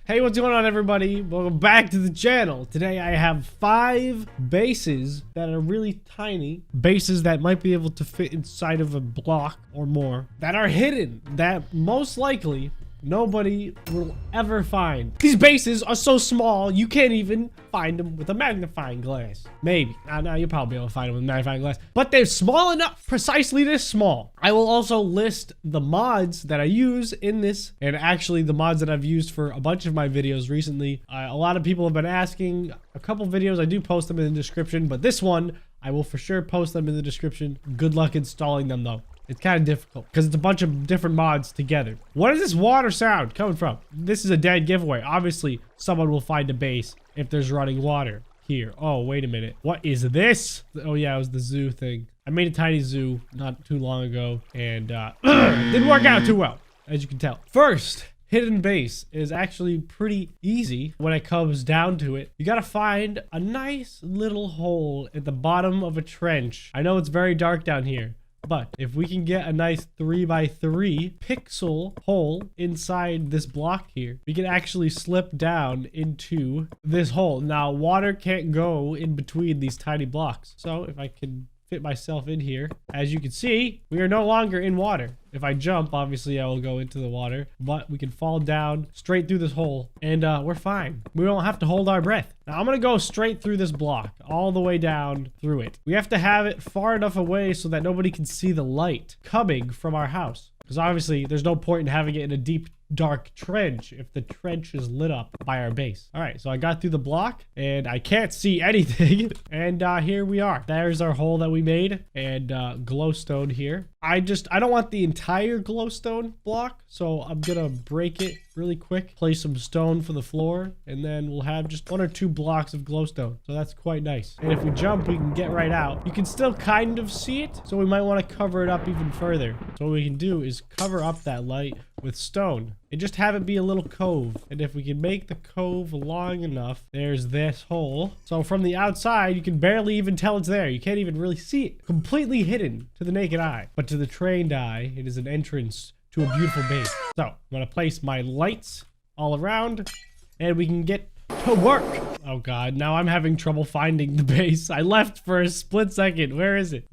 Hey, what's going on, everybody? Welcome back to the channel. Today I have 5 bases that are really tiny. Bases that might be able to fit inside of a block or more. That are hidden. That most likely nobody will ever find. These bases are so small, you can't even find them with a magnifying glass. Maybe. Now you'll probably be able to find them with a magnifying glass. But they're small enough, precisely this small. I will also list the mods that I use in this, and actually the mods that I've used for a bunch of my videos recently. A lot of people have been asking. A couple videos, I do post them in the description, but this one, I will for sure post them in the description. Good luck installing them, though. It's kind of difficult because it's a bunch of different mods together. What is this water sound coming from? This is a dead giveaway. Obviously, someone will find a base if there's running water here. Oh, wait a minute. What is this? Oh, yeah, it was the zoo thing. I made a tiny zoo not too long ago, and didn't work out too well, as you can tell. First hidden base is actually pretty easy when it comes down to it. You gotta find a nice little hole at the bottom of a trench. I know it's very dark down here, but if we can get a nice 3x3 pixel hole inside this block here, we can actually slip down into this hole. Now, water can't go in between these tiny blocks. So if I can fit myself in here, as you can see, we are no longer in water. If I jump, obviously I will go into the water, but we can fall down straight through this hole, and we're fine. We don't have to hold our breath. Now I'm gonna go straight through this block, all the way down through it. We have to have it far enough away so that nobody can see the light coming from our house, because obviously there's no point in having it in a deep, dark trench if the trench is lit up by our base. All right, so I got through the block and I can't see anything. And here we are. There's our hole that we made, and glowstone here. I don't want the entire glowstone block, so I'm gonna break it really quick, place some stone for the floor, and then we'll have just 1 or 2 blocks of glowstone. So that's quite nice. And if we jump, we can get right out. You can still kind of see it, so we might want to cover it up even further. So what we can do is cover up that light with stone and just have it be a little cove. And if we can make the cove long enough, there's this hole. So from the outside, you can barely even tell it's there. You can't even really see it. Completely hidden to the naked eye. But to the trained eye, it is an entrance to a beautiful base. So I'm gonna place my lights all around and we can get to work. Oh god, now I'm having trouble finding the base. I left for a split second. Where is it?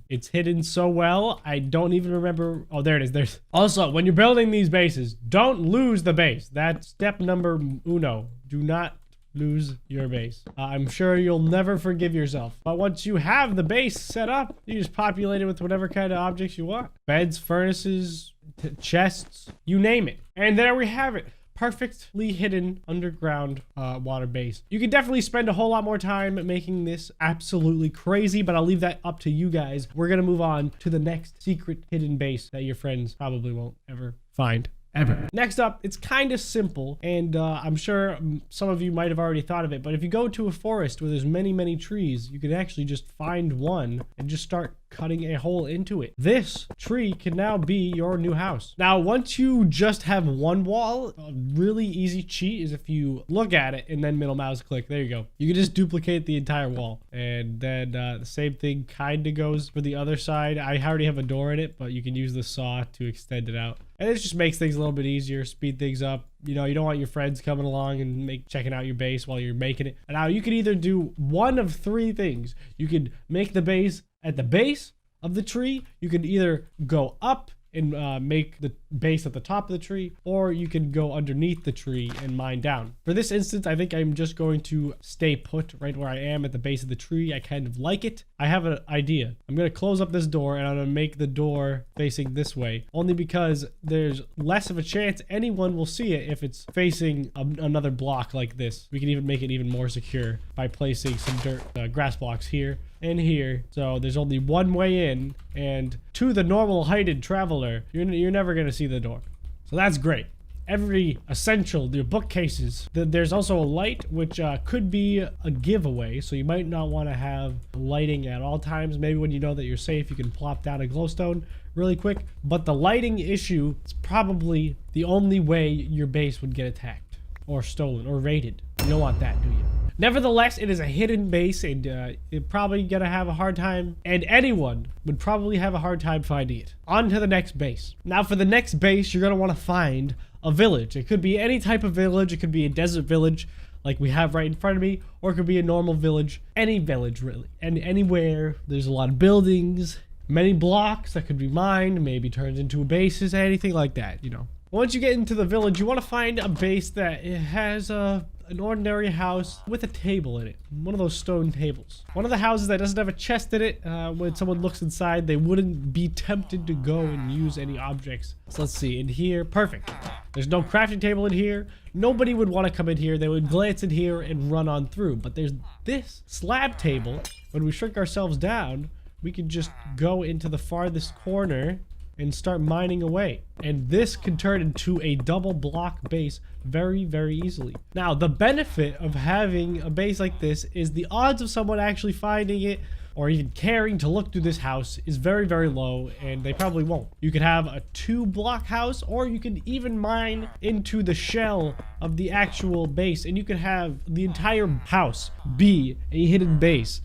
It's hidden so well, I don't even remember. Oh, there it is. Also, when you're building these bases, don't lose the base. That's step number uno. Do not lose your base. I'm sure you'll never forgive yourself. But once you have the base set up, you just populate it with whatever kind of objects you want. Beds, furnaces, chests, you name it. And there we have it. Perfectly hidden underground water base. You could definitely spend a whole lot more time making this absolutely crazy, but I'll leave that up to you guys. We're gonna move on to the next secret hidden base that your friends probably won't ever find. Ever. Next up, it's kind of simple, and I'm sure some of you might have already thought of it, but if you go to a forest where there's many trees, you can actually just find one and just start cutting a hole into it. This tree can now be your new house. Now, once you just have one wall, a really easy cheat is if you look at it and then middle mouse click. There you go. You can just duplicate the entire wall. And then the same thing kind of goes for the other side. I already have a door in it, but you can use the saw to extend it out. And it just makes things a little bit easier, speed things up. You know, you don't want your friends coming along and checking out your base while you're making it. And now you can either do one of 3 things. You could make the base at the base of the tree. You could either go up and make the base at the top of the tree, or you can go underneath the tree and mine down. For this instance, I think I'm just going to stay put right where I am at the base of the tree. I kind of like it. I have an idea. I'm going to close up this door and I'm going to make the door facing this way, only because there's less of a chance anyone will see it if it's facing another block like this. We can even make it even more secure by placing some grass blocks here and here. So there's only one way in, and to the normal heighted traveler, you're never going to see the door. So that's great. Every essential, the bookcases. There's also a light, which could be a giveaway, so you might not want to have lighting at all times. Maybe when you know that you're safe, you can plop down a glowstone really quick. But the lighting issue is probably the only way your base would get attacked or stolen or raided. You don't want that, do you? Nevertheless, it is a hidden base, and you're probably gonna have a hard time, and anyone would probably have a hard time finding it. On to the next base. Now, for the next base, you're gonna want to find a a village. It could be any type of village. It could be a desert village like we have right in front of me, or it could be a normal village. Any village, really. And anywhere there's a lot of buildings, many blocks that could be mined, maybe turned into bases, anything like that, you know. Once you get into the village, you want to find a base that it has an ordinary house with a table in it. One of those stone tables. One of the houses that doesn't have a chest in it. When someone looks inside, they wouldn't be tempted to go and use any objects. So let's see, in here, perfect. There's no crafting table in here. Nobody would want to come in here. They would glance in here and run on through. But there's this slab table. When we shrink ourselves down, we can just go into the farthest corner and start mining away. And this can turn into a double block base very, very easily. Now, the benefit of having a base like this is the odds of someone actually finding it or even caring to look through this house is very, very low, and they probably won't. You could have a 2-block house, or you can even mine into the shell of the actual base, and you could have the entire house be a hidden base,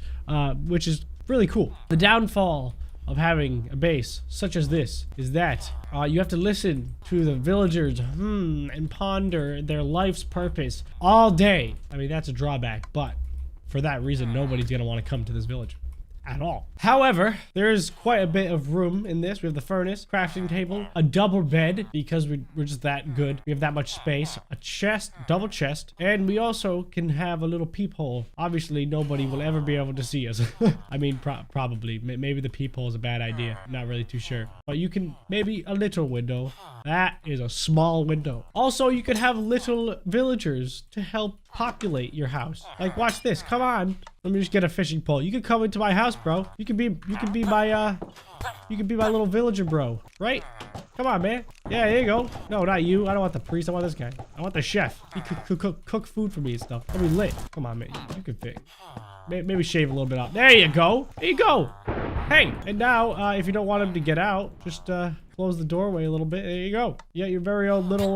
which is really cool. The downfall of having a base such as this is that you have to listen to the villagers and ponder their life's purpose all day. I mean, that's a drawback, but for that reason, nobody's gonna want to come to this village at all. However, there's quite a bit of room in this. We have the furnace, crafting table, a double bed because we're just that good. We have that much space, a chest, double chest, and we also can have a little peephole. Obviously, nobody will ever be able to see us. I mean, probably. Maybe the peephole is a bad idea. Not really too sure. But you can, maybe a little window. That is a small window. Also, you could have little villagers to help populate your house. Like, watch this. Come on. Let me just get a fishing pole. You can come into my house, bro. You can be my little villager, bro. Right? Come on, man. Yeah, there you go. No, not you. I don't want the priest. I want this guy. I want the chef. He could cook food for me and stuff. That'll be lit. Come on, man. You can fit. Maybe shave a little bit off. There you go. There you go. Hey, and now, if you don't want him to get out, just, close the doorway a little bit. There you go. Yeah, your very own little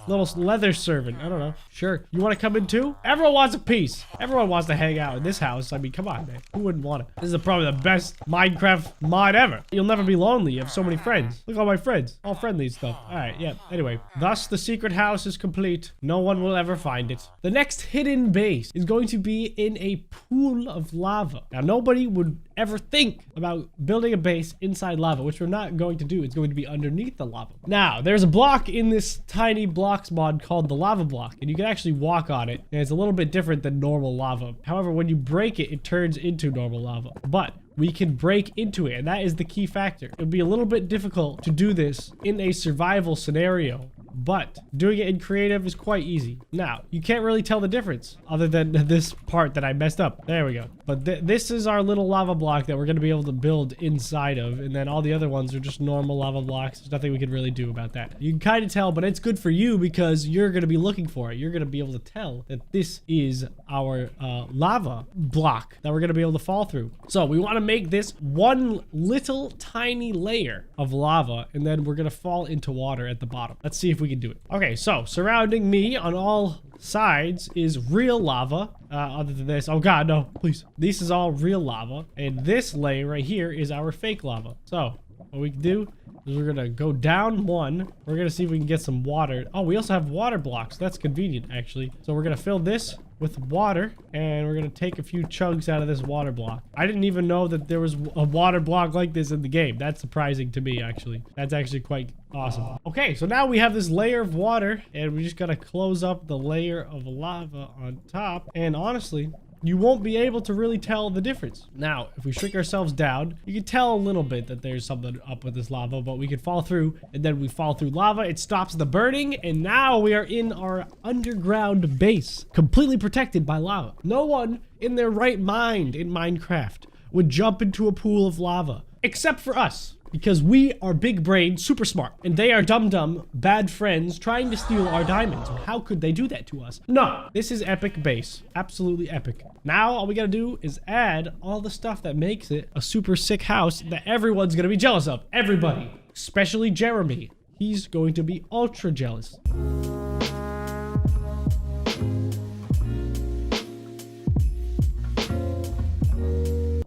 leather servant. I don't know. Sure. You want to come in too? Everyone wants a piece. Everyone wants to hang out in this house. I mean, come on, man. Who wouldn't want it? This is probably the best Minecraft mod ever. You'll never be lonely. You have so many friends. Look at all my friends. All friendly and stuff. All right, yeah. Anyway, thus the secret house is complete. No one will ever find it. The next hidden base is going to be in a pool of lava. Now, nobody would ever think about building a base inside lava, which we're not going to do. It's going to be underneath the lava. Now, there's a block in this tiny blocks mod called the lava block, and you can actually walk on it, and it's a little bit different than normal lava. However, when you break it, it turns into normal lava. But we can break into it, and that is the key factor. It would be a little bit difficult to do this in a survival scenario, but doing it in creative is quite easy. Now, you can't really tell the difference other than this part that I messed up. There we go. But this is our little lava block that we're going to be able to build inside of, and then all the other ones are just normal lava blocks. There's nothing we can really do about that. You can kind of tell, but it's good for you because you're going to be looking for it. You're going to be able to tell that this is our lava block that we're going to be able to fall through. So we want to make this one little tiny layer of lava, and then we're going to fall into water at the bottom. Let's see if we can do it. Okay, so surrounding me on all sides is real lava. Other than this, oh god, no, please. This is all real lava, and this layer right here is our fake lava. So what we can do is we're gonna go down one. We're gonna see if we can get some water. Oh, we also have water blocks. That's convenient, actually. So we're gonna fill this with water, and we're gonna take a few chunks out of this water block. I didn't even know that there was a water block like this in the game. That's surprising to me, actually. That's actually quite awesome. Okay, so now we have this layer of water, and we just gotta close up the layer of lava on top. And honestly, you won't be able to really tell the difference. Now, if we shrink ourselves down, you can tell a little bit that there's something up with this lava, but we can fall through, and then we fall through lava. It stops the burning, and now we are in our underground base, completely protected by lava. No one in their right mind in Minecraft would jump into a pool of lava, except for us. Because we are big brain, super smart, and they are dumb, bad friends trying to steal our diamonds. How could they do that to us? No, this is epic base. Absolutely epic. Now, all we gotta do is add all the stuff that makes it a super sick house that everyone's gonna be jealous of. Everybody, especially Jeremy. He's going to be ultra jealous.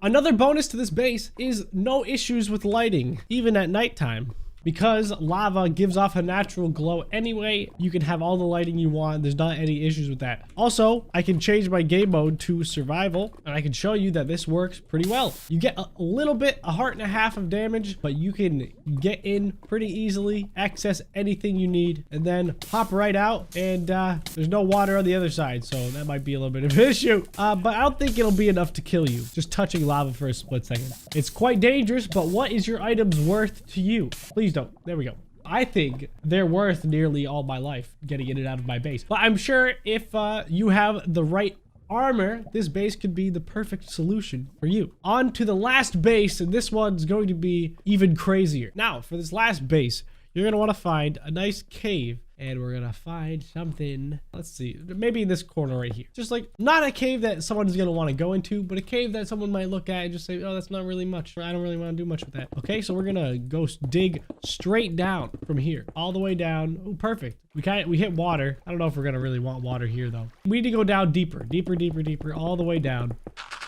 Another bonus to this base is no issues with lighting, even at nighttime. because lava gives off a natural glow anyway. You can have all the lighting you want. There's not any issues with that. Also, I can change my game mode to survival, and I can show you that this works pretty well. You get a little bit, a heart and a half of damage, but you can get in pretty easily, access anything you need, and then hop right out, and there's no water on the other side, so that might be a little bit of an issue. But I don't think it'll be enough to kill you, just touching lava for a split second. It's quite dangerous, but what is your items worth to you? Please don't. There we go. I think they're worth nearly all my life getting in and out of my base. But I'm sure if you have the right armor, this base could be the perfect solution for you. On to the last base, and this one's going to be even crazier. Now, for this last base, you're going to want to find a nice cave, and we're going to find something, let's see, maybe in this corner right here. Just like, not a cave that someone's going to want to go into, but a cave that someone might look at and just say, oh, that's not really much. I don't really want to do much with that. Okay, so we're going to go dig straight down from here, all the way down. Oh, perfect. We hit water. I don't know if we're going to really want water here, though. We need to go down deeper, deeper, all the way down.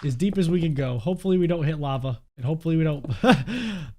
As deep as we can go. Hopefully we don't hit lava, and hopefully we don't.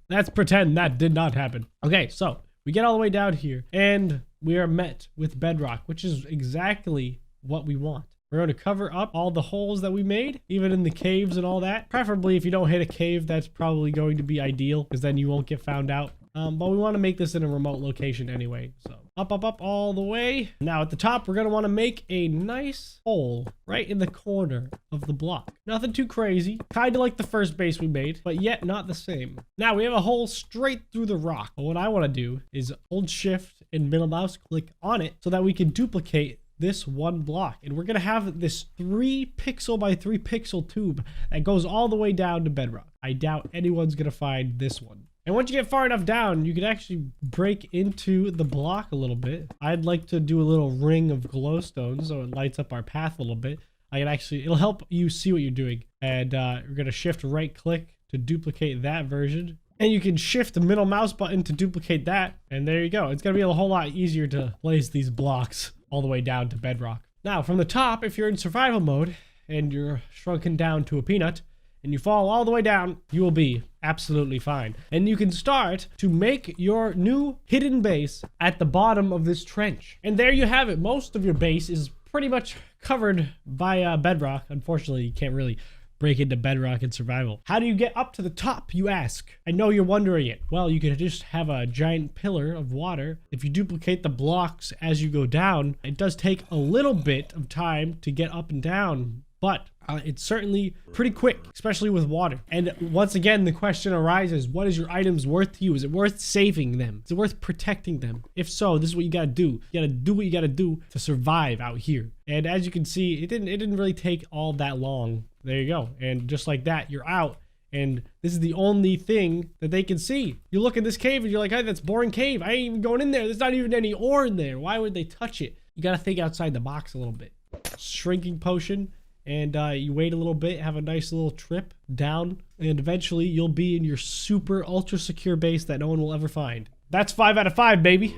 Let's pretend that did not happen. Okay, so we get all the way down here, and we are met with bedrock, which is exactly what we want. We're going to cover up all the holes that we made, even in the caves and all that. Preferably, if you don't hit a cave, that's probably going to be ideal, because then you won't get found out. But we want to make this in a remote location anyway. So up all the way. Now at the top, we're going to want to make a nice hole right in the corner of the block. Nothing too crazy. Kind of like the first base we made, but yet not the same. Now we have a hole straight through the rock. But what I want to do is hold shift and middle mouse click on it so that we can duplicate this one block. And we're going to have this 3 pixel by 3 pixel tube that goes all the way down to bedrock. I doubt anyone's going to find this one. And once you get far enough down, you can actually break into the block a little bit. I'd like to do a little ring of glowstone so it lights up our path a little bit. It'll help you see what you're doing. And we're going to shift right click to duplicate that version. And you can shift the middle mouse button to duplicate that. And there you go. It's going to be a whole lot easier to place these blocks all the way down to bedrock. Now, from the top, if you're in survival mode and you're shrunken down to a peanut, and you fall all the way down, you will be absolutely fine. And you can start to make your new hidden base at the bottom of this trench. And there you have it. Most of your base is pretty much covered by bedrock. Unfortunately, you can't really break into bedrock in survival. How do you get up to the top, you ask? I know you're wondering it. Well, you could just have a giant pillar of water. If you duplicate the blocks as you go down, it does take a little bit of time to get up and down, but it's certainly pretty quick, especially with water. And once again, the question arises, what is your items worth to you? Is it worth saving them? Is it worth protecting them? If so, this is what you gotta do. You gotta do what you gotta do to survive out here. And as you can see, it didn't really take all that long. There you go. And just like that, you're out. And this is the only thing that they can see. You look in this cave and you're like, hey, that's boring cave. I ain't even going in there. There's not even any ore in there. Why would they touch it? You gotta think outside the box a little bit. Shrinking potion. And you wait a little bit, have a nice little trip down, and eventually you'll be in your super ultra secure base that no one will ever find. That's 5 out of 5, baby.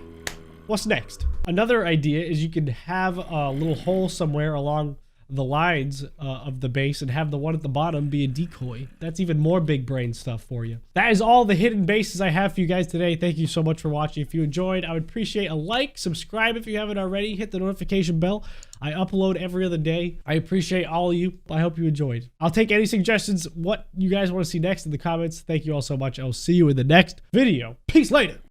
What's next? Another idea is you can have a little hole somewhere along the lines of the base and have the one at the bottom be a decoy. That's even more big brain stuff for you. That is all the hidden bases I have for you guys today. Thank you so much for watching. If you enjoyed, I would appreciate a like, subscribe if you haven't already, hit the notification bell. I upload every other day. I appreciate all of you. I hope you enjoyed. I'll take any suggestions, what you guys want to see next in the comments. Thank you all so much. I'll see you in the next video. Peace later.